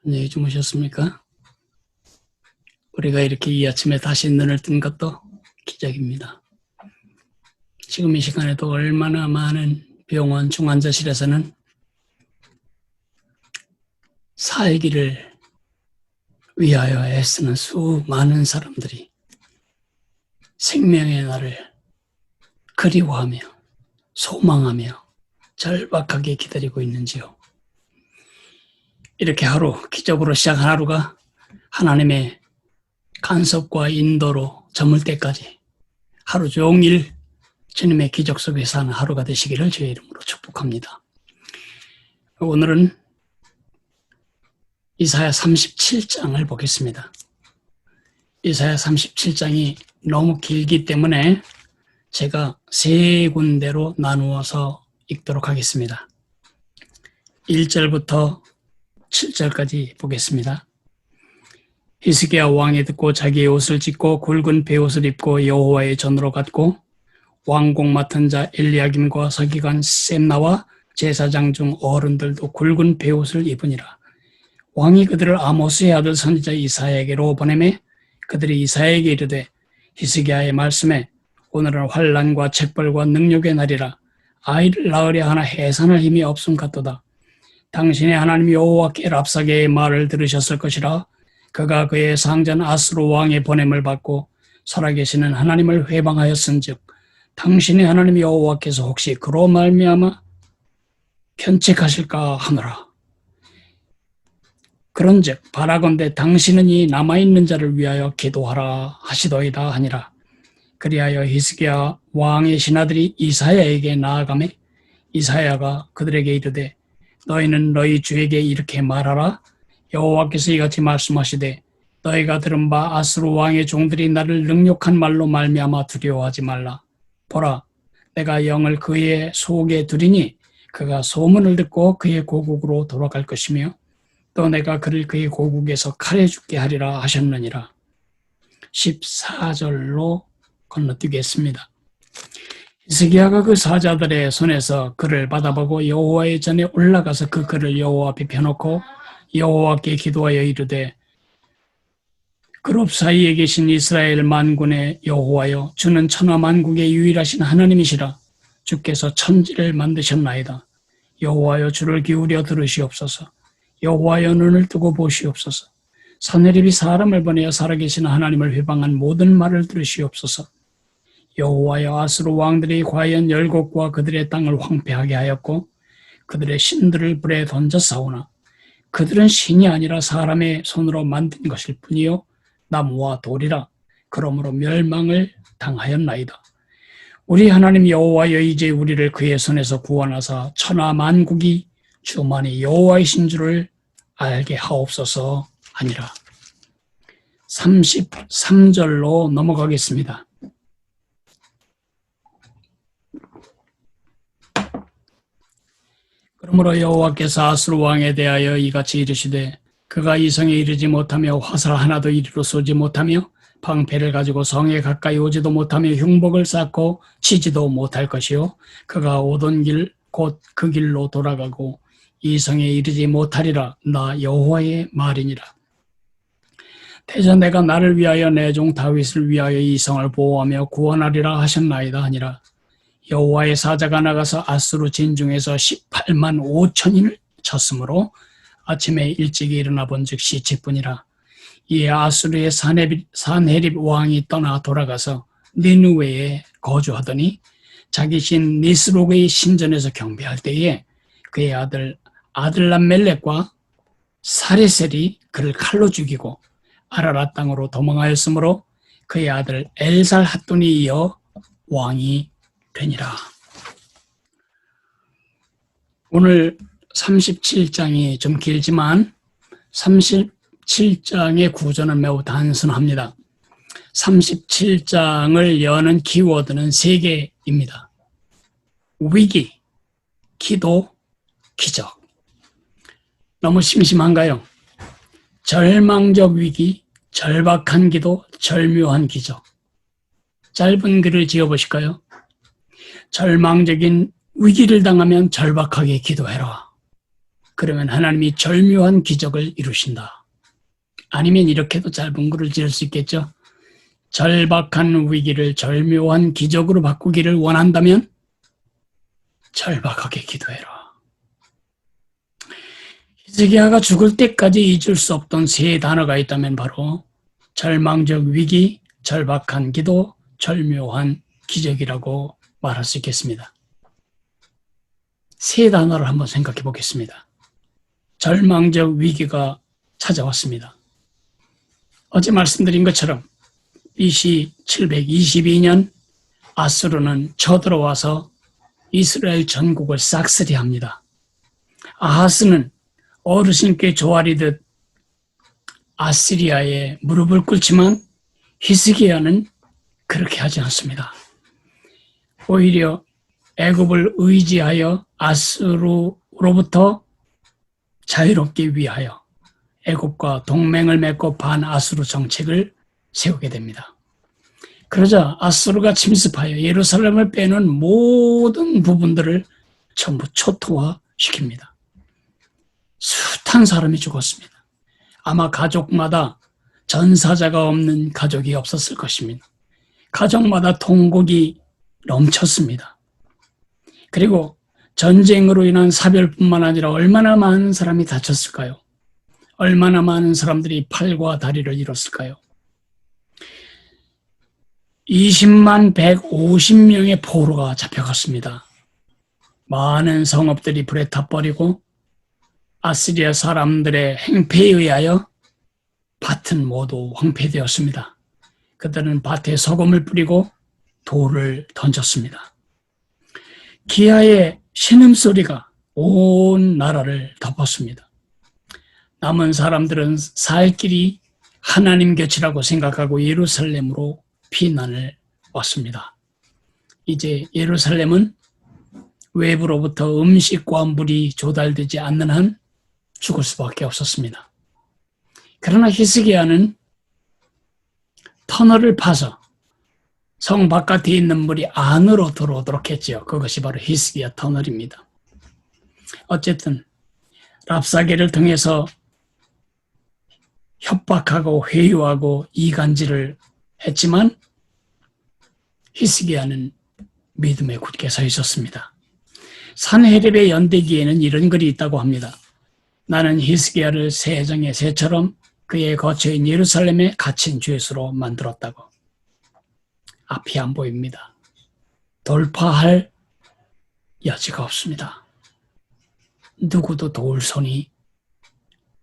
안녕히 주무셨습니까? 우리가 이렇게 이 아침에 다시 눈을 뜬 것도 기적입니다. 지금 이 시간에도 얼마나 많은 병원 중환자실에서는 살기를 위하여 애쓰는 수많은 사람들이 생명의 날을 그리워하며 소망하며 절박하게 기다리고 있는지요. 이렇게 하루, 기적으로 시작한 하루가 하나님의 간섭과 인도로 저물 때까지 하루 종일 주님의 기적 속에 사는 하루가 되시기를 주의 이름으로 축복합니다. 오늘은 이사야 37장을 보겠습니다. 이사야 37장이 너무 길기 때문에 제가 세 군데로 나누어서 읽도록 하겠습니다. 1절부터 7절까지 보겠습니다. 히스기야 왕이 듣고 자기의 옷을 찢고 굵은 베옷을 입고 여호와의 전으로 갔고 왕공 맡은 자 엘리야김과 서기관 셈나와 제사장 중 어른들도 굵은 베옷을 입으니라. 왕이 그들을 아모스의 아들 선지자 이사야에게로 보내매 그들이 이사야에게 이르되 히스기야의 말씀에 오늘은 환난과 책벌과 능욕의 날이라 아이를 낳으려 하나 해산할 힘이 없음 같도다. 당신의 하나님 여호와께 랍사게의 말을 들으셨을 것이라. 그가 그의 상전 아스루 왕의 보냄을 받고 살아계시는 하나님을 회방하였은즉 당신의 하나님 여호와께서 혹시 그로 말미암아 편책하실까 하노라. 그런즉 바라건대 당신은 이 남아있는 자를 위하여 기도하라 하시도이다 하니라. 그리하여 히스기야 왕의 신하들이 이사야에게 나아가매 이사야가 그들에게 이르되 너희는 너희 주에게 이렇게 말하라. 여호와께서 이같이 말씀하시되 너희가 들은 바 아스루 왕의 종들이 나를 능욕한 말로 말미암아 두려워하지 말라. 보라, 내가 영을 그의 속에 두리니 그가 소문을 듣고 그의 고국으로 돌아갈 것이며 또 내가 그를 그의 고국에서 칼에 죽게 하리라 하셨느니라. 14절로 건너뛰겠습니다. 히스기야가 그 사자들의 손에서 글을 받아보고 여호와의 전에 올라가서 그 글을 여호와 앞에 펴놓고 여호와께 기도하여 이르되 그룹 사이에 계신 이스라엘 만군의 여호와여, 주는 천하 만국의 유일하신 하나님이시라. 주께서 천지를 만드셨나이다. 여호와여, 주를 기울여 들으시옵소서. 여호와여, 눈을 뜨고 보시옵소서. 산헤립이 사람을 보내어 살아계신 하나님을 회방한 모든 말을 들으시옵소서. 여호와여, 아스루 왕들이 과연 열국과 그들의 땅을 황폐하게 하였고 그들의 신들을 불에 던져 싸우나 그들은 신이 아니라 사람의 손으로 만든 것일 뿐이요 나무와 돌이라. 그러므로 멸망을 당하였나이다. 우리 하나님 여호와여, 이제 우리를 그의 손에서 구원하사 천하 만국이 주만이 여호와이신 줄을 알게 하옵소서 하니라. 33절로 넘어가겠습니다. 그러므로 여호와께서 아스루 왕에 대하여 이같이 이르시되 그가 이성에 이르지 못하며 화살 하나도 이리로 쏘지 못하며 방패를 가지고 성에 가까이 오지도 못하며 흉복을 쌓고 치지도 못할 것이요 그가 오던 길 곧 그 길로 돌아가고 이성에 이르지 못하리라. 나 여호와의 말이니라. 대저 내가 나를 위하여 내 종 다윗을 위하여 이 성을 보호하며 구원하리라 하셨나이다 하니라. 여호와의 사자가 나가서 아스루 진중에서 18만 5천인을 쳤으므로 아침에 일찍이 일어나 본 즉시 지뿐이라. 이에 아스루의 산헤립 왕이 떠나 돌아가서 니느웨에 거주하더니 자기 신 니스록의 신전에서 경배할 때에 그의 아들 아들람멜렉과 사레셀이 그를 칼로 죽이고 아라라 땅으로 도망하였으므로 그의 아들 엘살핫돈이 이어 왕이 되니라. 오늘 37장이 좀 길지만 37장의 구조는 매우 단순합니다. 37장을 여는 키워드는 3개입니다. 위기, 기도, 기적. 너무 심심한가요? 절망적 위기, 절박한 기도, 절묘한 기적. 짧은 글을 지어보실까요? 절망적인 위기를 당하면 절박하게 기도해라. 그러면 하나님이 절묘한 기적을 이루신다. 아니면 이렇게도 짧은 글을 지을 수 있겠죠. 절박한 위기를 절묘한 기적으로 바꾸기를 원한다면 절박하게 기도해라. 히스기야가 죽을 때까지 잊을 수 없던 세 단어가 있다면 바로 절망적 위기, 절박한 기도, 절묘한 기적이라고 말할 수 있겠습니다. 세 단어를 한번 생각해 보겠습니다. 절망적 위기가 찾아왔습니다. 어제 말씀드린 것처럼 BC 722년 아수르는 쳐들어와서 이스라엘 전국을 싹쓸이합니다. 아하스는 어르신께 조아리듯 아시리아에 무릎을 꿇지만 히스기야는 그렇게 하지 않습니다. 오히려 애굽을 의지하여 아수르로부터 자유롭게 위하여 애굽과 동맹을 맺고 반아수르 정책을 세우게 됩니다. 그러자 아수르가 침습하여 예루살렘을 빼는 모든 부분들을 전부 초토화시킵니다. 숱한 사람이 죽었습니다. 아마 가족마다 전사자가 없는 가족이 없었을 것입니다. 가족마다 통곡이 넘쳤습니다. 그리고 전쟁으로 인한 사별뿐만 아니라 얼마나 많은 사람이 다쳤을까요? 얼마나 많은 사람들이 팔과 다리를 잃었을까요? 20만 150명의 포로가 잡혀갔습니다. 많은 성읍들이 불에 타버리고 아시리아 사람들의 행패에 의하여 밭은 모두 황폐되었습니다. 그들은 밭에 소금을 뿌리고 돌을 던졌습니다. 기아의 신음소리가 온 나라를 덮었습니다. 남은 사람들은 살 길이 하나님 곁이라고 생각하고 예루살렘으로 피난을 왔습니다. 이제 예루살렘은 외부로부터 음식과 물이 조달되지 않는 한 죽을 수밖에 없었습니다. 그러나 히스기야는 터널을 파서 성 바깥에 있는 물이 안으로 들어오도록 했지요. 그것이 바로 히스기야 터널입니다. 어쨌든 랍사게를 통해서 협박하고 회유하고 이간질을 했지만 히스기야는 믿음에 굳게 서 있었습니다. 산헤립의 연대기에는 이런 글이 있다고 합니다. 나는 히스기야를 세정의 새처럼 그의 거처인 예루살렘에 갇힌 죄수로 만들었다고. 앞이 안 보입니다. 돌파할 여지가 없습니다. 누구도 도울 손이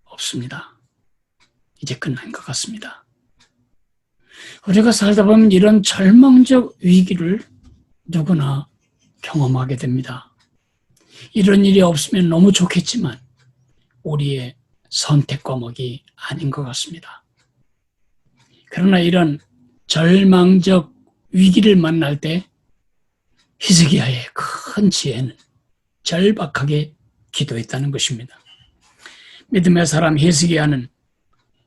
없습니다. 이제 끝난 것 같습니다. 우리가 살다 보면 이런 절망적 위기를 누구나 경험하게 됩니다. 이런 일이 없으면 너무 좋겠지만 우리의 선택 과목이 아닌 것 같습니다. 그러나 이런 절망적 위기를 만날 때 히스기야의 큰 지혜는 절박하게 기도했다는 것입니다. 믿음의 사람 히스기야는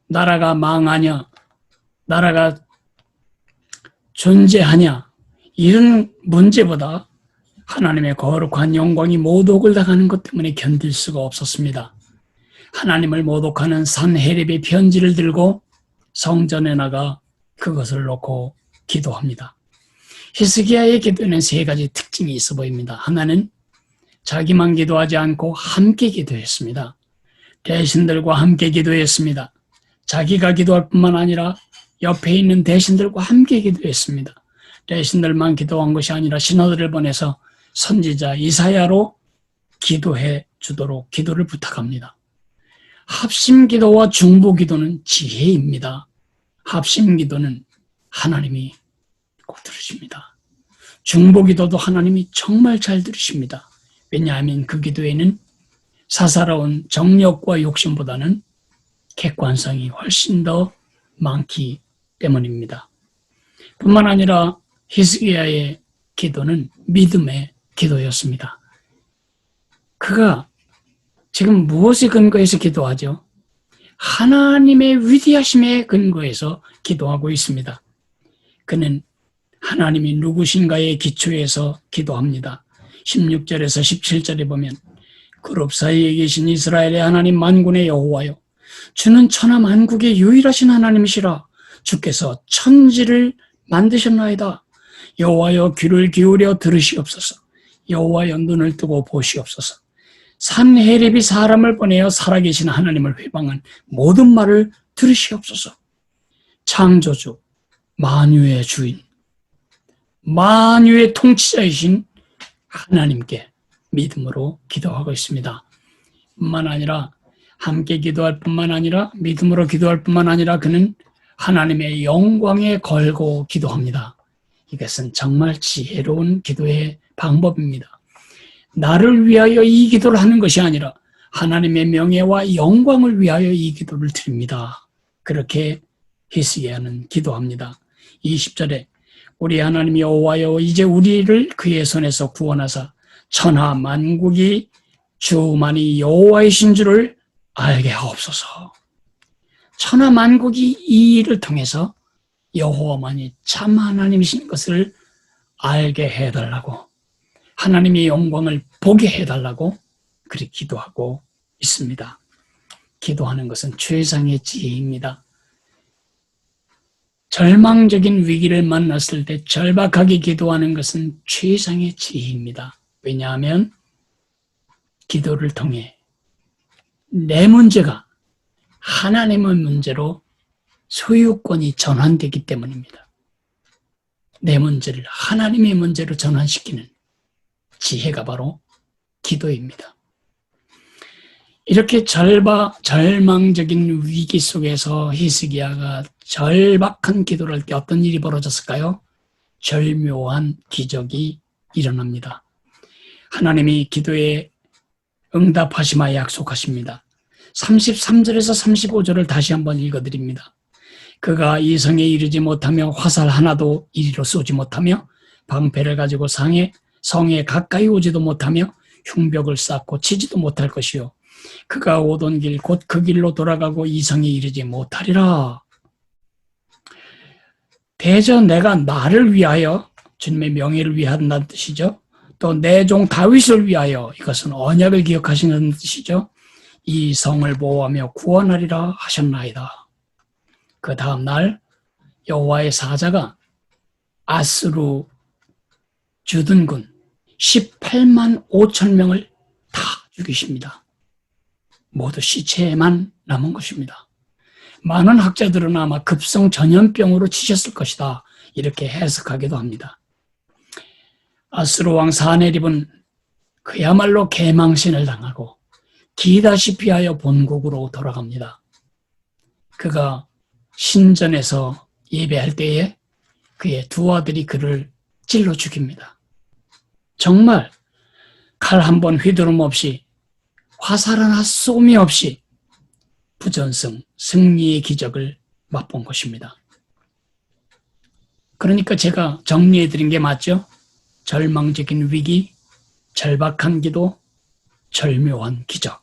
나라가 망하냐, 나라가 존재하냐 이런 문제보다 하나님의 거룩한 영광이 모독을 당하는 것 때문에 견딜 수가 없었습니다. 하나님을 모독하는 산헤립의 편지를 들고 성전에 나가 그것을 놓고 기도합니다. 히스기야의 기도에는 세 가지 특징이 있어 보입니다. 하나는 자기만 기도하지 않고 함께 기도했습니다. 대신들과 함께 기도했습니다. 자기가 기도할 뿐만 아니라 옆에 있는 대신들과 함께 기도했습니다. 대신들만 기도한 것이 아니라 신하들을 보내서 선지자 이사야로 기도해 주도록 기도를 부탁합니다. 합심기도와 중보기도는 지혜입니다. 합심기도는 하나님이 꼭 들으십니다. 중보기도도 하나님이 정말 잘 들으십니다. 왜냐하면 그 기도에는 사사로운 정력과 욕심보다는 객관성이 훨씬 더 많기 때문입니다. 뿐만 아니라 히스기야의 기도는 믿음의 기도였습니다. 그가 지금 무엇에 근거해서 기도하죠? 하나님의 위대하심에 근거해서 기도하고 있습니다. 그는 하나님이 누구신가의 기초에서 기도합니다. 16절에서 17절에 보면 그룹 사이에 계신 이스라엘의 하나님 만군의 여호와여, 주는 천하 만국의 유일하신 하나님이시라. 주께서 천지를 만드셨나이다. 여호와여, 귀를 기울여 들으시옵소서. 여호와여, 눈을 뜨고 보시옵소서. 산헤립이 사람을 보내어 살아계신 하나님을 회방한 모든 말을 들으시옵소서. 창조주, 만유의 주인, 만유의 통치자이신 하나님께 믿음으로 기도하고 있습니다. 뿐만 아니라 함께 기도할 뿐만 아니라 믿음으로 기도할 뿐만 아니라 그는 하나님의 영광에 걸고 기도합니다. 이것은 정말 지혜로운 기도의 방법입니다. 나를 위하여 이 기도를 하는 것이 아니라 하나님의 명예와 영광을 위하여 이 기도를 드립니다. 그렇게 히스기야는 기도합니다. 20절에 우리 하나님 여호와여, 이제 우리를 그의 손에서 구원하사 천하 만국이 주만이 여호와이신 줄을 알게 하옵소서. 천하 만국이 이 일을 통해서 여호와만이 참 하나님이신 것을 알게 해달라고, 하나님의 영광을 보게 해달라고 그렇게 기도하고 있습니다. 기도하는 것은 최상의 지혜입니다. 절망적인 위기를 만났을 때 절박하게 기도하는 것은 최상의 지혜입니다. 왜냐하면 기도를 통해 내 문제가 하나님의 문제로 소유권이 전환되기 때문입니다. 내 문제를 하나님의 문제로 전환시키는 지혜가 바로 기도입니다. 이렇게 절망적인 위기 속에서 히스기야가 절박한 기도를 할 때 어떤 일이 벌어졌을까요? 절묘한 기적이 일어납니다. 하나님이 기도에 응답하시마 약속하십니다. 33절에서 35절을 다시 한번 읽어드립니다. 그가 이성에 이르지 못하며 화살 하나도 이리로 쏘지 못하며 방패를 가지고 성에 가까이 오지도 못하며 흉벽을 쌓고 치지도 못할 것이요, 그가 오던 길 곧 그 길로 돌아가고 이성에 이르지 못하리라. 대저 내가 나를 위하여, 주님의 명예를 위한다는 뜻이죠. 또 내 종 다윗을 위하여, 이것은 언약을 기억하시는 뜻이죠. 이 성을 보호하며 구원하리라 하셨나이다. 그 다음 날 여호와의 사자가 아스루 주둔군 18만 5천 명을 다 죽이십니다. 모두 시체에만 남은 것입니다. 많은 학자들은 아마 급성 전염병으로 치셨을 것이다, 이렇게 해석하기도 합니다. 아스루 왕 사네립은 그야말로 개망신을 당하고 기다시피 하여 본국으로 돌아갑니다. 그가 신전에서 예배할 때에 그의 두 아들이 그를 찔러 죽입니다. 정말 칼 한 번 휘두름 없이, 화살 하나 쏘미 없이 부전승, 승리의 기적을 맛본 것입니다. 그러니까 제가 정리해드린 게 맞죠? 절망적인 위기, 절박한 기도, 절묘한 기적.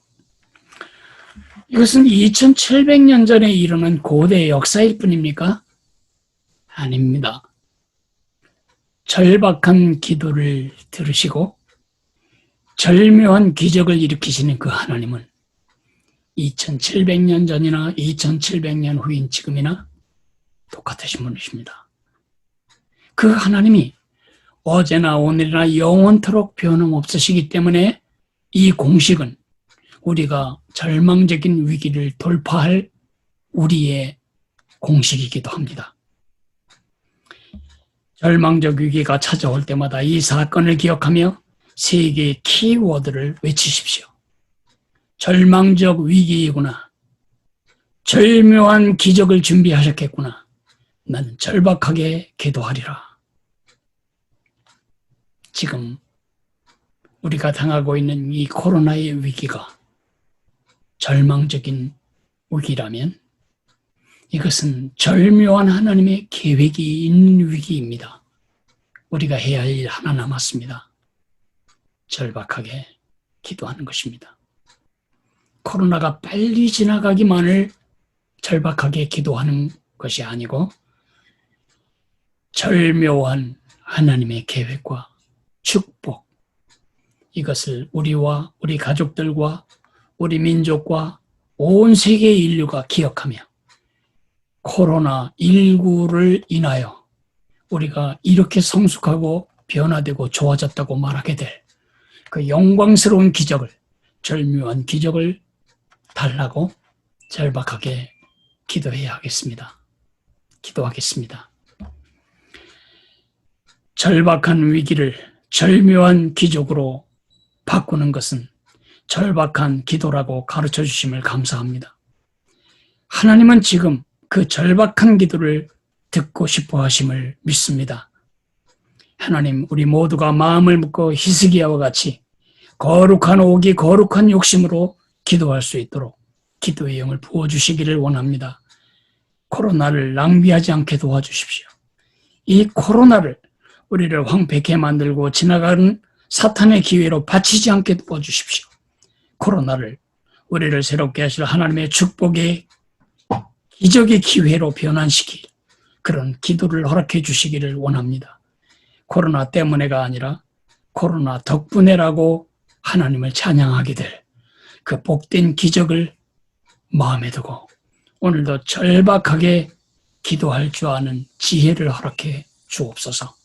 이것은 2700년 전에 일어난 고대 역사일 뿐입니까? 아닙니다. 절박한 기도를 들으시고 절묘한 기적을 일으키시는 그 하나님은 2700년 전이나 2700년 후인 지금이나 똑같으신 분이십니다. 그 하나님이 어제나 오늘이나 영원토록 변함없으시기 때문에 이 공식은 우리가 절망적인 위기를 돌파할 우리의 공식이기도 합니다. 절망적 위기가 찾아올 때마다 이 사건을 기억하며 세 개의 키워드를 외치십시오. 절망적 위기이구나. 절묘한 기적을 준비하셨겠구나. 나는 절박하게 기도하리라. 지금 우리가 당하고 있는 이 코로나의 위기가 절망적인 위기라면 이것은 절묘한 하나님의 계획이 있는 위기입니다. 우리가 해야 할 일 하나 남았습니다. 절박하게 기도하는 것입니다. 코로나가 빨리 지나가기만을 절박하게 기도하는 것이 아니고 절묘한 하나님의 계획과 축복, 이것을 우리와 우리 가족들과 우리 민족과 온 세계 인류가 기억하며 코로나19를 인하여 우리가 이렇게 성숙하고 변화되고 좋아졌다고 말하게 될 그 영광스러운 기적을, 절묘한 기적을 달라고 절박하게 기도해야 하겠습니다. 기도하겠습니다. 절박한 위기를 절묘한 기적으로 바꾸는 것은 절박한 기도라고 가르쳐 주심을 감사합니다. 하나님은 지금 그 절박한 기도를 듣고 싶어 하심을 믿습니다. 하나님, 우리 모두가 마음을 묶어 히스기야와 같이 거룩한 오기, 거룩한 욕심으로 기도할 수 있도록 기도의 영을 부어주시기를 원합니다. 코로나를 낭비하지 않게 도와주십시오. 이 코로나를 우리를 황폐케 만들고 지나가는 사탄의 기회로 바치지 않게 도와주십시오. 코로나를 우리를 새롭게 하실 하나님의 축복의 기적의 기회로 변환시킬 그런 기도를 허락해 주시기를 원합니다. 코로나 때문에가 아니라 코로나 덕분에라고 하나님을 찬양하게 될 그 복된 기적을 마음에 두고 오늘도 절박하게 기도할 줄 아는 지혜를 허락해 주옵소서.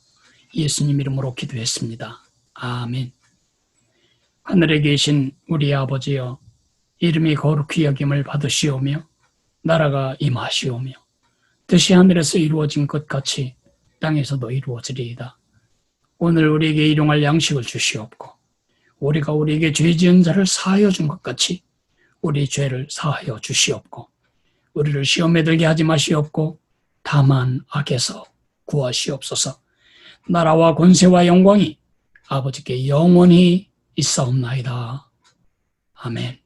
예수님 이름으로 기도했습니다. 아멘. 하늘에 계신 우리 아버지여, 이름이 거룩히 여김을 받으시오며 나라가 임하시오며 뜻이 하늘에서 이루어진 것 같이 땅에서도 이루어지리이다. 오늘 우리에게 일용할 양식을 주시옵고 우리가 우리에게 죄 지은 자를 사하여 준 것 같이 우리 죄를 사하여 주시옵고 우리를 시험에 들게 하지 마시옵고 다만 악에서 구하시옵소서. 나라와 권세와 영광이 아버지께 영원히 있사옵나이다. 아멘.